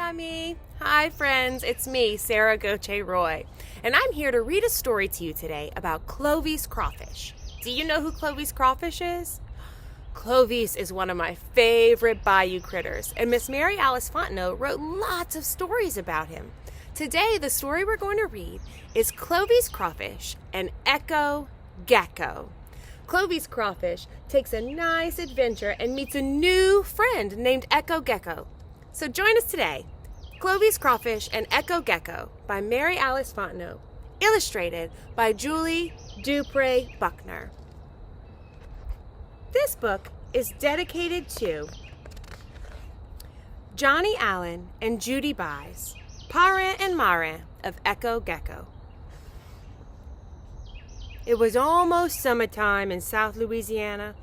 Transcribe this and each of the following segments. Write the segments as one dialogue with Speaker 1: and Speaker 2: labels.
Speaker 1: Dummy. Hi, friends. It's me, Sarah Gauthier-Roy, and I'm here to read a story to you today about Clovis Crawfish. Do you know who Clovis Crawfish is? Clovis is one of my favorite bayou critters, and Miss Mary Alice Fontenot wrote lots of stories about him. Today, the story we're going to read is Clovis Crawfish and Gecko. Clovis Crawfish takes a nice adventure and meets a new friend named Gecko. So join us today, Clovis Crawfish and Gecko by Mary Alice Fontenot, illustrated by Julie Dupré Buckner. This book is dedicated to Johnny Allen and Judy Buys, parent and marin of Gecko. It was almost summertime in South Louisiana.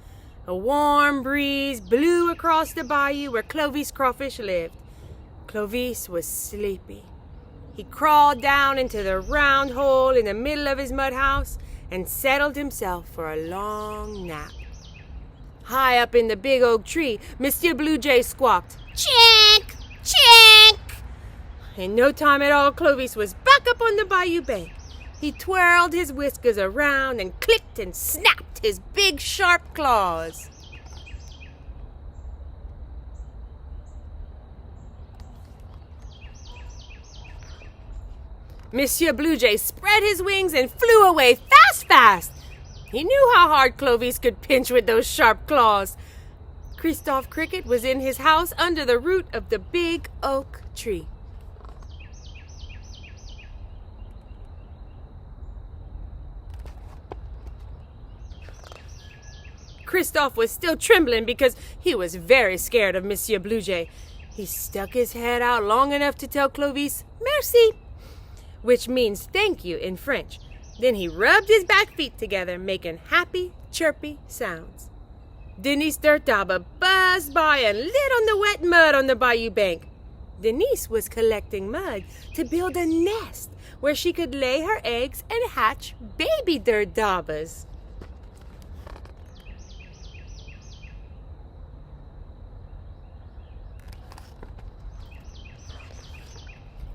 Speaker 1: A warm breeze blew across the bayou where Clovis Crawfish lived. Clovis was sleepy. He crawled down into the round hole in the middle of his mud house and settled himself for a long nap. High up in the big oak tree, Monsieur Blue Jay squawked, "Chink! Chink!" In no time at all, Clovis was back up on the bayou bank. He twirled his whiskers around and clicked and snapped his big sharp claws. Monsieur Blue Jay spread his wings and flew away fast. He knew how hard Clovis could pinch with those sharp claws. Christophe Cricket was in his house under the root of the big oak tree. Christophe was still trembling because he was very scared of Monsieur Blue Jay. He stuck his head out long enough to tell Clovis, "Merci," which means thank you in French. Then he rubbed his back feet together, making happy, chirpy sounds. Denise Dirtdauber buzzed by and lit on the wet mud on the bayou bank. Denise was collecting mud to build a nest where she could lay her eggs and hatch baby Dirtdaubers.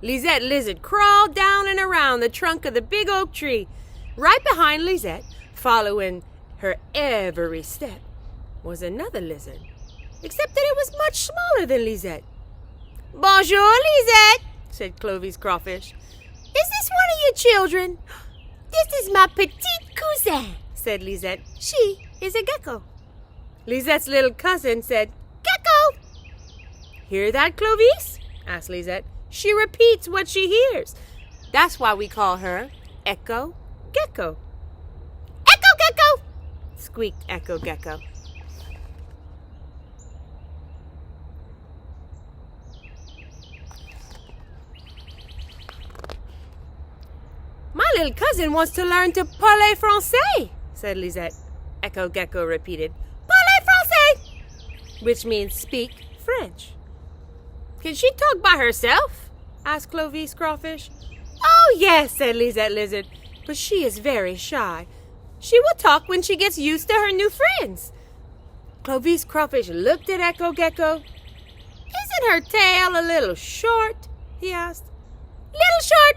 Speaker 1: Lisette Lizard crawled down and around the trunk of the big oak tree. Right behind Lisette, following her every step, was another lizard, except that it was much smaller than Lisette. "Bonjour, Lisette," said Clovis Crawfish. "Is this one of your children?" "This is my petite cousin," said Lisette. "She is a gecko." Lisette's little cousin said, "Gecko." "Hear that, Clovis?" asked Lisette. "She repeats what she hears. That's why we call her Gecko. Gecko, Gecko, squeaked Gecko. "My little cousin wants to learn to parler français," said Lisette. Gecko repeated, "Parler français," which means speak French. "Can she talk by herself?" asked Clovis Crawfish. "Oh, yes," said Lisette Lizard, "but she is very shy. She will talk when she gets used to her new friends." Clovis Crawfish looked at Gecko. "Isn't her tail a little short?" he asked. "Little short,"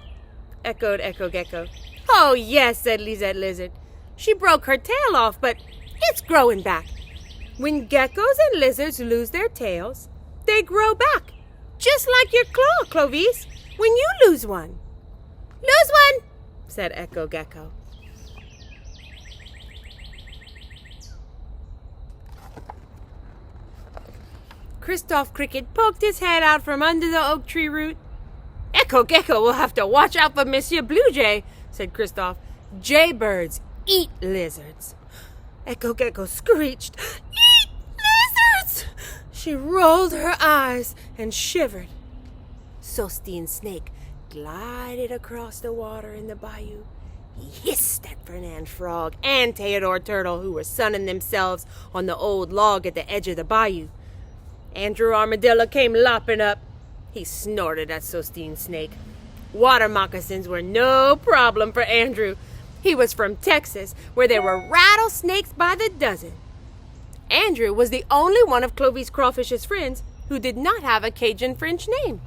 Speaker 1: echoed Gecko. "Oh, yes," said Lisette Lizard. "She broke her tail off, but it's growing back. When geckos and lizards lose their tails, they grow back. Just like your claw, Clovis, when you lose one." "Lose one," said Gecko. Christophe Cricket poked his head out from under the oak tree root. "Gecko will have to watch out for Monsieur Blue Jay," said Christophe. "Jaybirds eat lizards." Gecko screeched, "Eat lizards!" She rolled her eyes and shivered. Sostine Snake glided across the water in the bayou. He hissed at Fernand Frog and Theodore Turtle, who were sunning themselves on the old log at the edge of the bayou. Andrew Armadillo came lopping up. He snorted at Sostine Snake. Water moccasins were no problem for Andrew. He was from Texas, where there were rattlesnakes by the dozen. Andrew was the only one of Clovis Crawfish's friends who did not have a Cajun French name.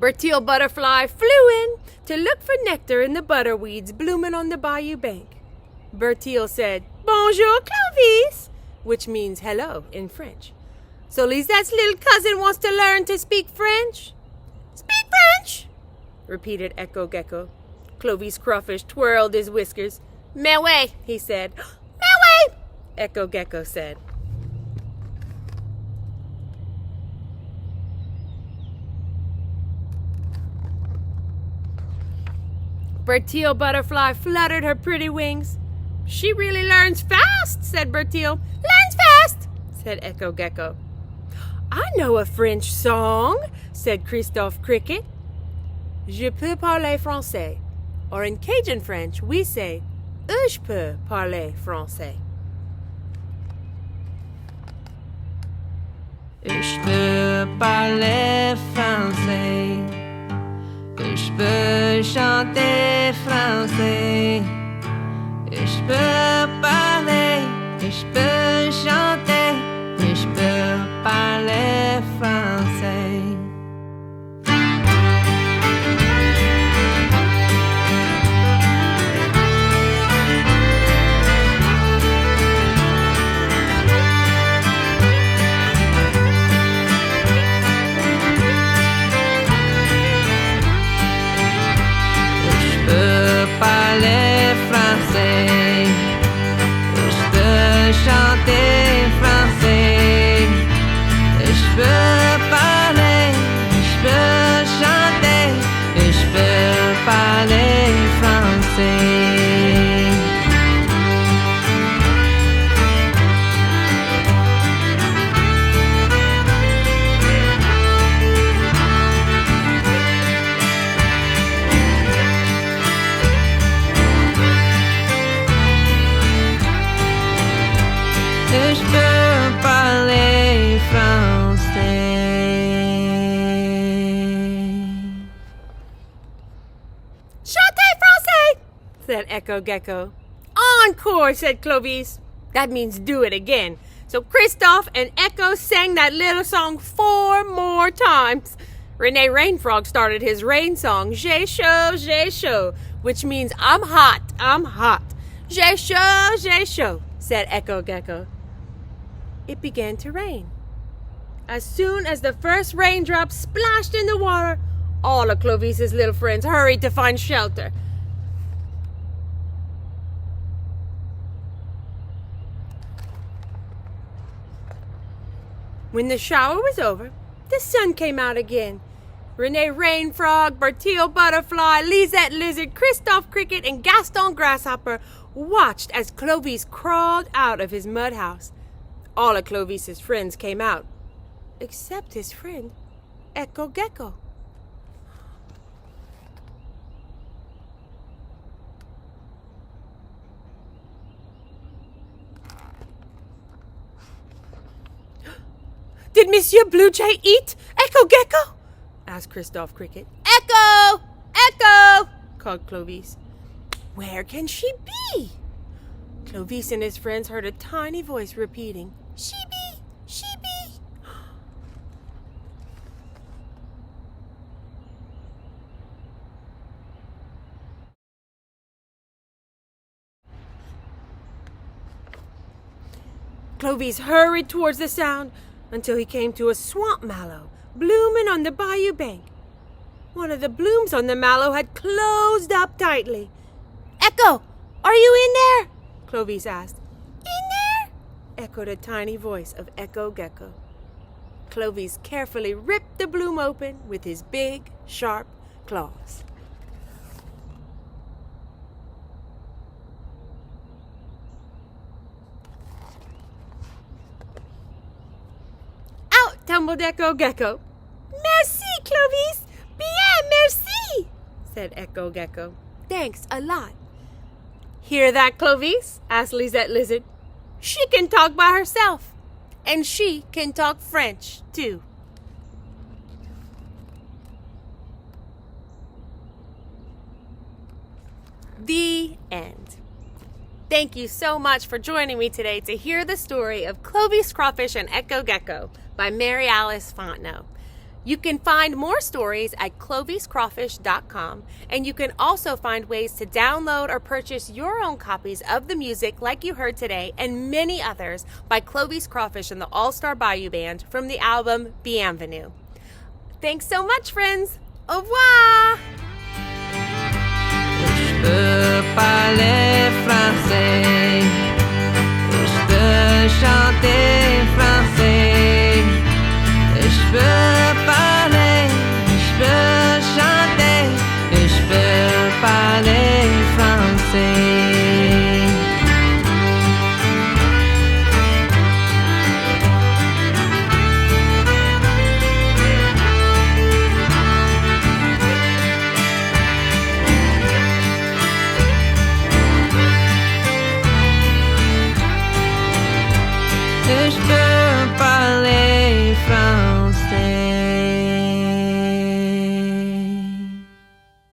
Speaker 1: Bertil Butterfly flew in to look for nectar in the butterweeds blooming on the bayou bank. Bertil said, "Bonjour, Clovis," which means hello in French. So Lisette's little cousin wants to learn to speak French? "Speak French," repeated Echo Gecko. Clovis Crawfish twirled his whiskers. "Mais oui," he said. "Mais oui," Echo Gecko said. Bertil Butterfly fluttered her pretty wings. "She really learns fast," said Bertil. "Learns fast," said Echo Gecko. "I know a French song," said Christophe Cricket. "Je peux parler français," or in Cajun French, we say, "Je peux parler français."
Speaker 2: Je peux parler français. Je peux chanter français. Je peux parler. Je peux chanter. Je peux parler français. Parler français, je peux chanter français, je peux parler, je peux chanter, je peux parler français. Je peux parler français.
Speaker 1: "Chantez français," said Echo Gecko. "Encore," said Clovis. That means do it again. So Christophe and Echo sang that little song 4 more times. Rene Rainfrog started his rain song, "J'ai chaud," which means I'm hot, I'm hot. J'ai chaud, said Echo Gecko. It began to rain. As soon as the first raindrops splashed in the water, all of Clovis's little friends hurried to find shelter. When the shower was over, the sun came out again. Rene Rainfrog, Bertil Butterfly, Lisette Lizard, Christophe Cricket, and Gaston Grasshopper watched as Clovis crawled out of his mud house. All of Clovis's friends came out, except his friend, Echo Gecko. "Did Monsieur Blue Jay eat Echo Gecko?" asked Christophe Cricket. "Echo! Echo!" called Clovis. "Where can she be?" Clovis and his friends heard a tiny voice repeating, "She be! She be!" Clovis hurried towards the sound until he came to a swamp mallow blooming on the bayou bank. One of the blooms on the mallow had closed up tightly. "Echo, are you in there?" Clovis asked. "In there?" echoed a tiny voice of Echo Gecko. Clovis carefully ripped the bloom open with his big, sharp claws. Out tumbled Echo Gecko. "Merci, Clovis! Bien, merci!" said Echo Gecko. "Thanks a lot." "Hear that, Clovis?" asked Lisette Lizard. "She can talk by herself, and she can talk French, too." The end. Thank you so much for joining me today to hear the story of Clovis Crawfish and Echo Gecko by Mary Alice Fontenot. You can find more stories at cloviscrawfish.com, and you can also find ways to download or purchase your own copies of the music like you heard today and many others by Clovis Crawfish and the All-Star Bayou Band from the album Bienvenue. Thanks so much, friends. Au revoir!
Speaker 2: Je peux parler français.